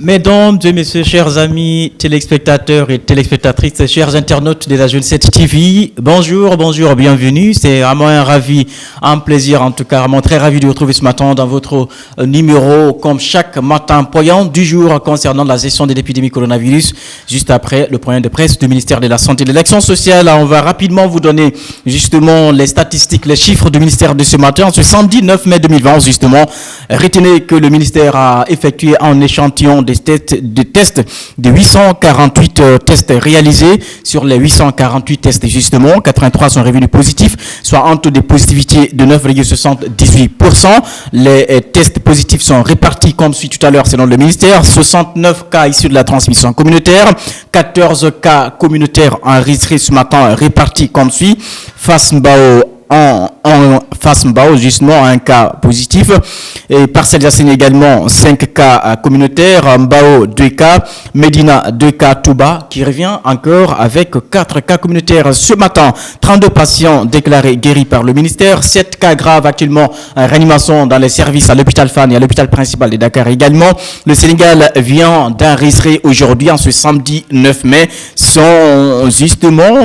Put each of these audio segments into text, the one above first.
Mesdames et messieurs, chers amis téléspectateurs et téléspectatrices, chers internautes de la Jeune 7 TV, bonjour, bienvenue. C'est vraiment un plaisir, en tout cas, vraiment très ravi de vous retrouver ce matin dans votre numéro, comme chaque matin, point du jour concernant la gestion de l'épidémie coronavirus, juste après le point de presse du ministère de la Santé et de l'Action sociale. On va rapidement vous donner justement les statistiques, les chiffres du ministère de ce matin, ce samedi 9 mai 2020, justement. Retenez que le ministère a effectué un échantillon des tests de 848 tests réalisés. Sur les 848 tests, justement, 83 sont revenus positifs, soit un taux de positivité de 9,78%. Les tests positifs sont répartis comme suit tout à l'heure selon le ministère. 69 cas issus de la transmission communautaire, 14 cas communautaires enregistrés ce matin répartis comme suit. Fass Mbao, justement, un cas positif. Et Parcelles Assainies également, 5 cas communautaires. Mbao, 2 cas. Médina, 2 cas. Touba, qui revient encore avec 4 cas communautaires. Ce matin, 32 patients déclarés guéris par le ministère. 7 cas graves actuellement en réanimation dans les services à l'hôpital Fann et à l'hôpital principal de Dakar également. Le Sénégal vient d'enregistrer aujourd'hui, en ce samedi 9 mai,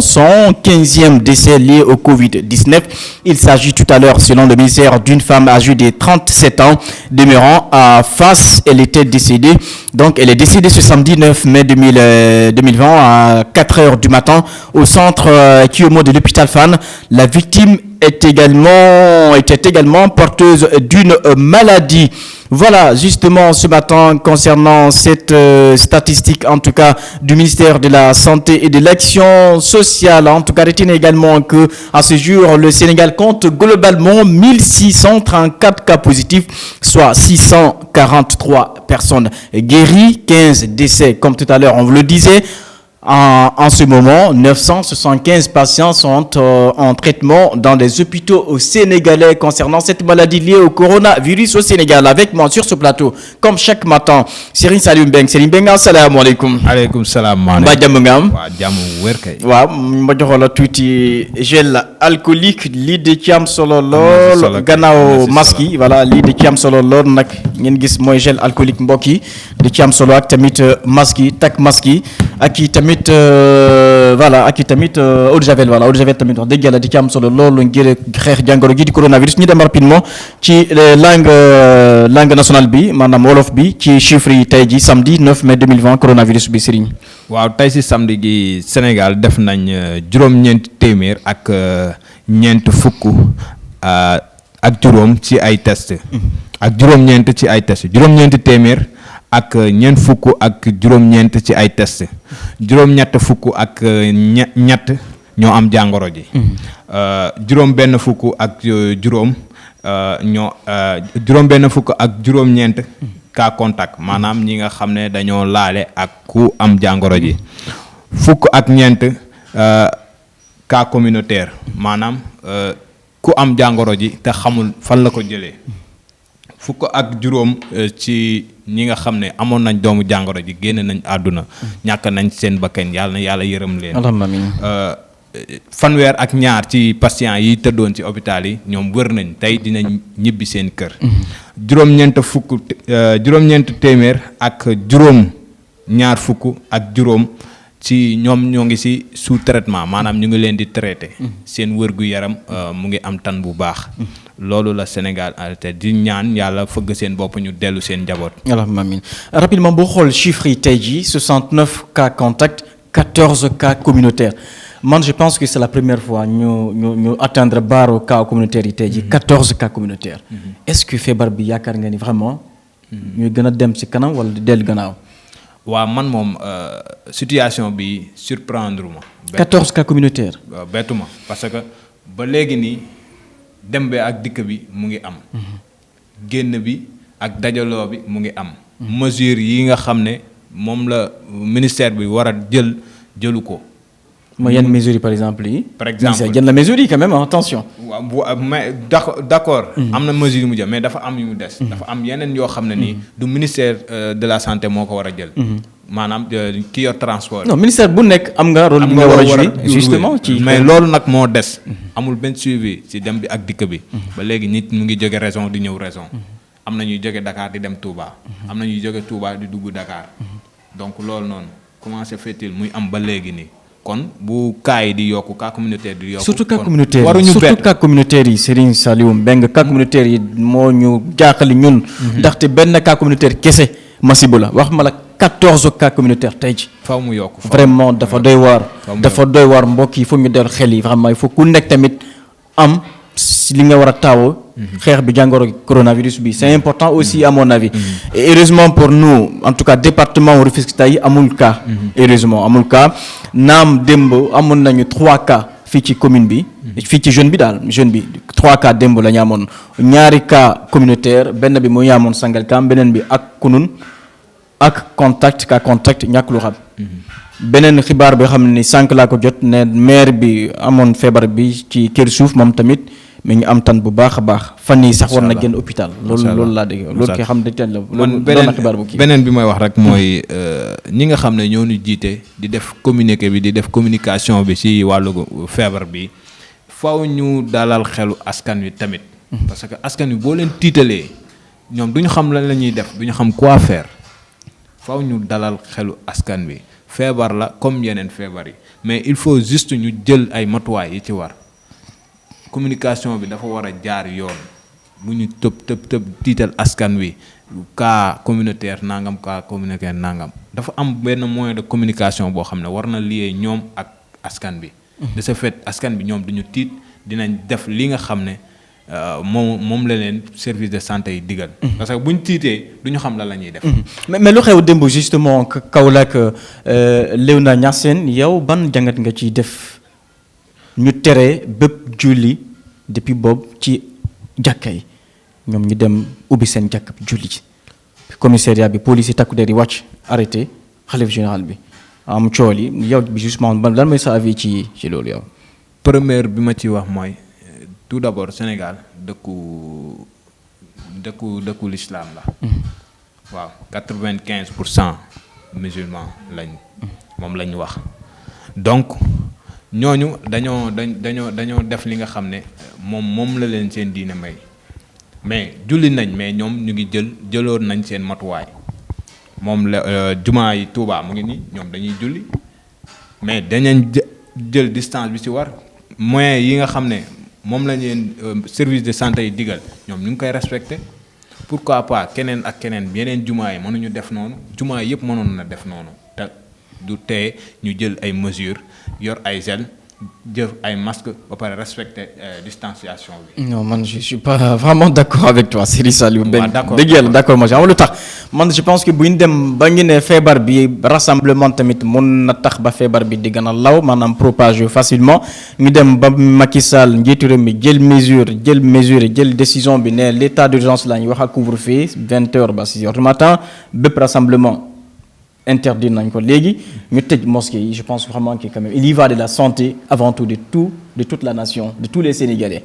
son 15e décès lié au Covid-19. Il s'agit tout à l'heure, selon le ministère, d'une femme âgée de 37 ans, demeurant à Fass. Elle était décédée. Donc, elle est décédée ce samedi 9 mai 2020 à 4 heures du matin au centre Kiomo de l'hôpital Fann. La victime était également porteuse d'une maladie. Voilà, justement, ce matin, concernant cette statistique, en tout cas, du ministère de la Santé et de l'Action sociale. En tout cas, retenez également que, à ce jour, le Sénégal compte globalement 1634 cas positifs, soit 643 personnes guéries, 15 décès, comme tout à l'heure, on vous le disait. En ce moment, 975 patients sont en traitement dans les hôpitaux sénégalais concernant cette maladie liée au coronavirus au Sénégal. Avec moi sur ce plateau, comme chaque matin, Serigne Saliou Mbeng. Serigne Mbeng, assalamu alaikum. Aleykum salaam. Ba jàmm nga am. Waaw jàmm wér kay. waaw ma joxoon la tuuti gel alcoolique lii de ci am solo lool gannaaw masque yi voilà lii de ci am solo lool nag ngeen gis mooy gel alcoolique mbokk yi di ci am solo ak tamit masque yi takk masque yi ak i tamit voilà ak i tamit eau de javel voilà eau de javel tamit wax dëgg yàlla di ci am solo loolu ngir xeex jàngoro gi di coronavirus. ñu dem rapidement ci langue nationale bi maanaam wolof bi ci chiffres yi tey ji samedi 9 mai 2020 coronavirus bi Serigne. waaw tey si samedi gi Sénégal def nañ juróom-ñeenti téeméer ak ñeent fukk ak juróom ci ay test ak juróom-ñeent ci ay test juróom-ñeenti téeméer ak ñeent fukk ak juróom-ñeent ci ay test juróom-ñett fukk ak ñett ñoo am jàngoro ji juróom benn fukk ak juróom juróom benn fukk ak juróom-ñeent cas contact maanaam ñi nga xam ne dañoo laale ak ku am jàngoro ji fukk ak ñeent cas communautaire maanaam ku am jàngoro ji te xamul fan la ko jëlee fukk ak juróom ci ñi nga xam ne amoon nañ doomu jàngoro ji génn nañ àdduna ñàkk nañ seen bakkan yàlla na yàlla yërëm leen fanweer ak ñaar ci patients yi tëddoon ci hôpital yi ñoom wër nañ tey dinañ ñibbi seen kër juróom-ñeent téeméer ak juróom ñaar fukk ak juróom ci ñoom ñoo ngi ci sous traitement maanaam ñu ngi leen di traité seen wër-gu-yaram mu ngi am tan bu baax loolu la Sénégal te di ñaan yàlla fëgg seen bopp ñu dellu seen njaboot. allahumma amiin rapidement boo xool chiffres yi tey jii 69 cas contact 14 cas communautaires man je pense que c'est la première fois ñu atteindre barre cas communautaire yi tey jii 14 cas communautaires. Est-ce que feebar bi yaakaar nga ni vraiment. ñu gën a dem ci kanam wala dellu gannaaw. waaw man moom situation bi surprendre ma. 14 cas communautaires. bettu ma parce que ba léegi nii dem bi ak dikk bi mu ngi am. génn bi ak dajaloo bi mu ngi am. mesure yi nga xam ne moom la ministère bi war a jëlu ko. mooy yenn mesures yi par exemple yi. par exemple jël na mesures yi quand même attention. waaw mais d'accord. am na mesure yu mu jël mais dafa am yu mu des. dafa am yeneen yoo xam ne nii du ministère de la santé moo ko war a jël. maanaam ki yor transport. non ministère bu nekk am nga rôle bi nga war a jouer justement ci. mais loolu nag moo des. amul benn suivi ci dem bi ak dikk bi. ba léegi nit mu ngi jóge raison di ñëw raison. am na ñuy jóge Dakar di dem Touba. am na ñuy jóge Touba di dugg Dakar. donc loolu noonu comment se fait-il muy am ba léegi nii kon bu cas yi di yokku cas communautaire di yokku. surtout cas communautaire waruñu surtout bett cas communautaire yi Serigne Saliou Mbengue cas communautaire yi moo ñu jaaxali ñun. ndaxte benn cas communautaire kese masibu la wax ma la 14 cas communautaire tey ji. faw mu yokku vraiment dafa doy waar. dafa doy waar mbokk yi il faut ñu del xel yi vraiment il faut ku nekk tamit am si li nga war a taawoo. xeex bi jàngoro coronavirus bi c'est important aussi à mon avis. et heureusement pour nous en tout cas département Rufisque tey amul cas. heureusement amul cas naam démb amoon nañu 3 cas fii ci commune bi. fii ci jeune bi daal jeune bi 3 cas démb la ñu amoon ñaari cas communautaire benn bi mu ngi amoon Sangalkam beneen bi ak Kunun ak contact ñàkk lu xam. beneen xibaar bi xam ne sànq laa ko jot ne maire bi amoon feebar bi ci kër suuf moom tamit mi ngi am tan bu baax a baax fan yii sax war na génn hôpital. loolu laa dégg loolu kay xam ne teel la. loolu doon na xibaar bu kii beneen bi may wax rek mooy ñi nga xam ne ñoo ñu jiite di def communiqué bi di def communication bi ci wàllu feebar bi faw ñu dalal xelu askan wi tamit. parce que askan wi boo leen tiitalee ñoom du ñu xam lan la ñuy def du ñu xam quoi faire faw ñu dalal xelu askan wi. feebar la comme yeneen feebar yi mais il faut juste ñu jël ay matuwaay yi ci war communication bi dafa war a jaar yoon bu ñu tëb tiital askan wi cas communautaire nangam cas communautaire nangam dafa am benn moyen de communication boo xam ne war na lié ñoom ak askan bi. de ce fait askan bi ñoom duñu tiit dinañ def li nga xam ne moom la leen service de santé yi digal. parce que buñ tiitee duñu xam la ñuy def. mais lu xew démb justement Kaolack Léona Niassène yow ban jàngat nga ciy def ñu tere bépp julli depuis boobu ci jàkka yi ñoom ñu dem ubbi seen jàkka julli ci commissariat bi police yi takku der yi wàcc arrêté xalif général bi am cool yi yow bi justement ban lan mooy sa avis ci loolu yow. première bi ma ci wax mooy. tout d'abord Sénégal dëkku l'islam la. waaw 95% musulmans moom lañ wax donc ñooñu dañoo def li nga xam ne moom la leen seen diine may mais julli nañ mais ñoom ñu ngi jëloon nañ seen matuwaay moom la jumaa yi Touba mu ngi nii ñoom dañuy julli mais dañañ jël distance bi ci war moyens yi nga xam ne. moom la leen service de santé yi digal ñoom ñu ngi koy respecté pourquoi pas keneen ak keneen yeneen jumaa yi mënuñu def noonu jumaa yëpp mënoon na def noonu te du tee ñu jël ay mesures yor ay gel jëf ay masque ba pare respecter distanciation bi. non man je suis pas vraiment d'accord avec toi Serigne Saliou Mbengue. d'accord dëgg yàlla d'accord ma xam lu tax man je pense que bu ñu dem ba ñu ne feebar bi rassemblement tamit mun na tax ba feebar bi di gën a law maanaam propage facilement ñu dem ba Macky Sall njiitu réew mi jël jël décision bi ne l'état d'urgence la ñu wax ak couvre-feu 20h ba 6h du matin bépp rassemblement. interdit nañ ko léegi ñu tëj mosquée yi je pense vraiment que quand même il y va de la santé avant tout de toute la nation de tous les Sénégalais.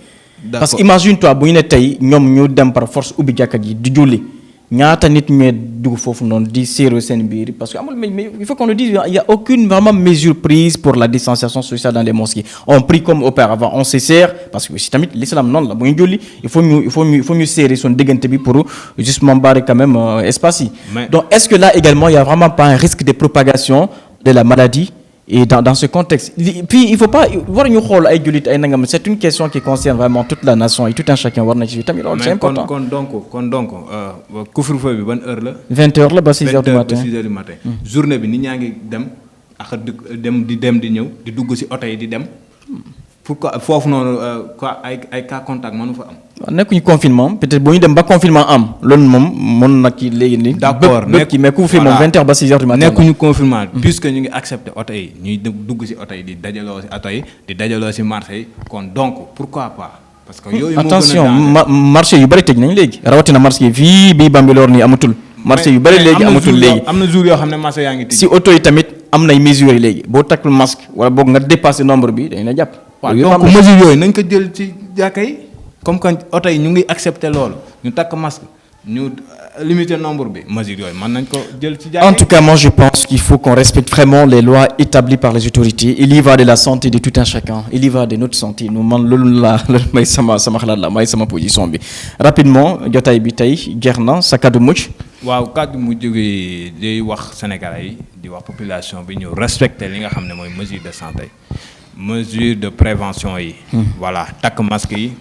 parce que imagine toi bu ñu ne tey ñoom ñu dem par force ubbi jàkka ji di julli ñaata nit ñooy dugg foofu noonu di séeréer seen biir parce que amul mais il faut qu'on le dise il y a aucune vraiment mesure prise pour la distanciation sociale dans les mosquées on prie comme auparavant on se serre parce que si tamit l'islam noonu la bu ñu julli il faut ñu serrer son diggante bi pour justement barrer quand même espace yi. donc est-ce que là également il y a vraiment pas un risque de propagation de la maladie et dans ce contexte puis il faut pas war ñu xool ay jullit ay nangam c'est une question qui concerne vraiment toute la nation et tout un chacun war na ci tamit loolu c'est important. kon donc couvre-feu bi ban heure la. 20h la ba 6h du matin 6h du matin. journée bi nit ñaa ngi dem ak dem di ñëw di dugg ci oto yi di dem pourquoi foofu noonu ay cas contact mënu fa am. waaw nekkuñu confinement peut-être bu ñu dem ba confinement am loolu moom mën na kii léegi nii. d'accord mais couvre-feu moom 20h ba 6h du matin. nekkuñu confinement puisque ñu ngi accepter oto yi ñuy dugg ci oto yi di dajaloo ci oto yi di dajaloo ci marché yi kon donc pourquoi pas. parce que yooyu moo gën a attention marché yu bari tëj nañ léegi rawatina marché yi fii bii Bambilor nii amatul. marché yu bari léegi amatul léegi am na jour yoo xam ne marché yaa ngi tëj. ci oto yi tamit am nay mesures yi léegi boo takkul masque wala boog nga dépassé nombre bi dañ la jàpp. waaw donc mesures yooyu nañ ko jël ci jàkka yi comme que oto yi ñu ngi accepter loolu ñu takk masque ñu limiter nombre bi mesure yooyu mën nañ ko jël ci En tout cas, moi je pense qu'il faut qu'on respecte vraiment les lois établies par les autorités. Il y va de la santé de tout un chacun. Il y va de notre santé. Nous man loolu la may sama xalaat la may sama position bi. Rapidement jotaay bi tey jeex na sa kàddu mucc. waaw kàddu mu jógee day wax Sénégalais yi di wax population bi ñu respecter li nga xam ne mooy mesure de santé mesure de prévention yi. voilà takk masque yi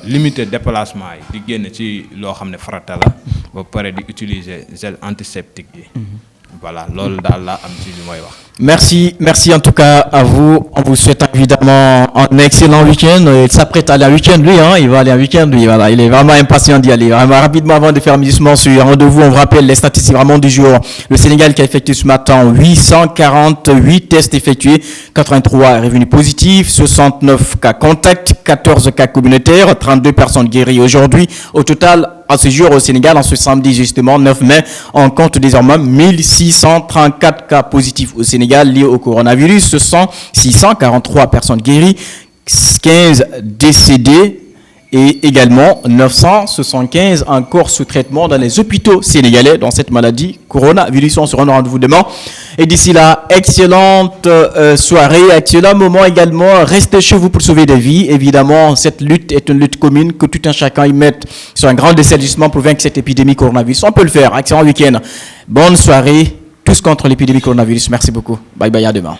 limiter déplacement yi di génn ci loo xam ne farata la ba pare di utiliser gel antiseptique yi. voilà loolu daal laa am ci li mooy wax. Merci en tout cas à vous. On vous souhaite évidemment un excellent week-end. Il s'apprête à aller en week-end lui, hein. Il va aller en week-end lui, voilà. Il est vraiment impatient d'y aller. Vraiment rapidement avant de faire musement sur un rendez-vous, on vous rappelle les statistiques vraiment du jour. Le Sénégal qui a effectué ce matin 848 tests effectués, 83 revenus positifs, 69 cas contacts, 14 cas communautaires, 32 personnes guéries aujourd'hui. Au total, à ce jour au Sénégal, en ce samedi justement 9 mai, on compte désormais 1634 cas positifs au Sénégal liés au coronavirus. Ce sont 643 personnes guéries, 15 décédés et également 975 encore sous traitement dans les hôpitaux sénégalais dans cette maladie coronavirus. On se rend au rendez-vous demain. Et d'ici là, excellente soirée, excellent moment également. Restez chez vous pour sauver des vies. Évidemment, cette lutte est une lutte commune que tout un chacun y mette sur un grand desservissement pour vaincre cette épidémie coronavirus. On peut le faire. Excellent week-end. Bonne soirée. Tous contre l'épidémie coronavirus. Merci beaucoup. Bye bye, à demain.